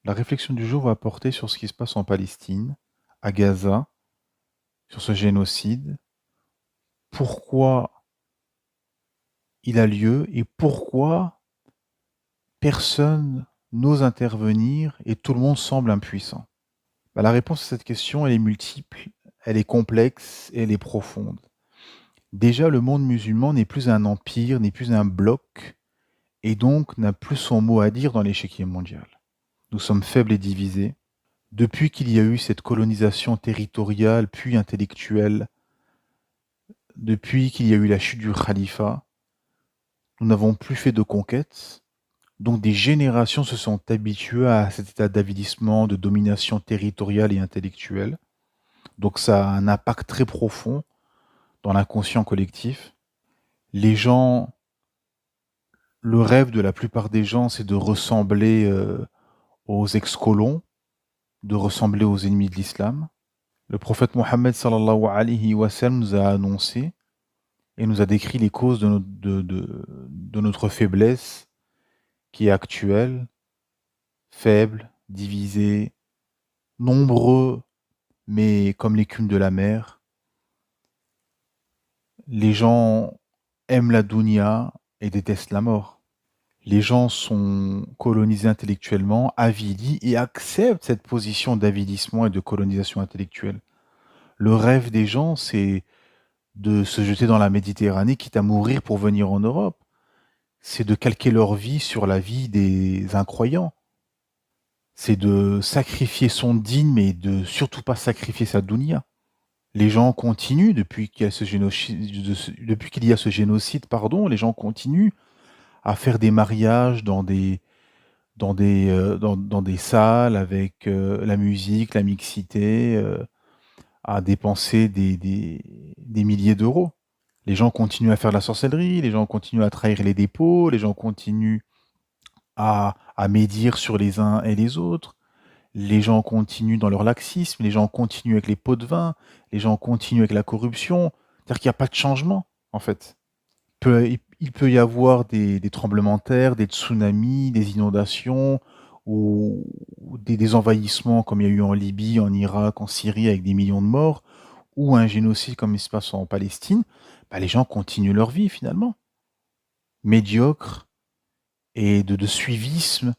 La réflexion du jour va porter sur ce qui se passe en Palestine, à Gaza, sur ce génocide, pourquoi il a lieu et pourquoi personne n'ose intervenir et tout le monde semble impuissant. La réponse à cette question, elle est multiple, elle est complexe et elle est profonde. Déjà, le monde musulman n'est plus un empire, n'est plus un bloc, et donc n'a plus son mot à dire dans l'échiquier mondial. Nous sommes faibles et divisés. Depuis qu'il y a eu cette colonisation territoriale puis intellectuelle, depuis qu'il y a eu la chute du califat, nous n'avons plus fait de conquêtes, donc des générations se sont habituées à cet état d'avilissement, de domination territoriale et intellectuelle. Donc ça a un impact très profond dans l'inconscient collectif. Les gens, le rêve de la plupart des gens, c'est de ressembler aux ex-colons, de ressembler aux ennemis de l'islam. Le prophète Mohammed sallallahu alayhi wa sallam nous a annoncé et nous a décrit les causes de notre faiblesse qui est actuelle, faible, divisée, nombreux, mais comme l'écume de la mer. Les gens aiment la dunya et détestent la mort. Les gens sont colonisés intellectuellement, avilis et acceptent cette position d'avilissement et de colonisation intellectuelle. Le rêve des gens, c'est de se jeter dans la Méditerranée, quitte à mourir pour venir en Europe. C'est de calquer leur vie sur la vie des incroyants. C'est de sacrifier son dîme, mais de surtout pas sacrifier sa dunya. Les gens continuent, depuis qu'il y a ce génocide, pardon, les gens continuent à faire des mariages dans des salles avec la musique, la mixité, à dépenser des milliers d'euros. Les gens continuent à faire de la sorcellerie, les gens continuent à trahir les dépôts, les gens continuent à médire sur les uns et les autres, les gens continuent dans leur laxisme, les gens continuent avec les pots de vin, les gens continuent avec la corruption. C'est-à-dire qu'il n'y a pas de changement, en fait. Il peut y avoir des tremblements de terre, des tsunamis, des inondations, ou des envahissements comme il y a eu en Libye, en Irak, en Syrie avec des millions de morts, ou un génocide comme il se passe en Palestine. Les gens continuent leur vie finalement, médiocre et de suivisme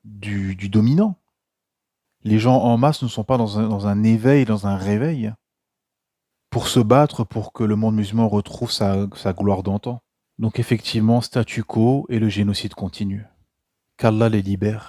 du dominant. Les gens en masse ne sont pas dans un éveil, dans un réveil, pour se battre pour que le monde musulman retrouve sa gloire d'antan. Donc effectivement, statu quo et le génocide continue. Qu'Allah les libère.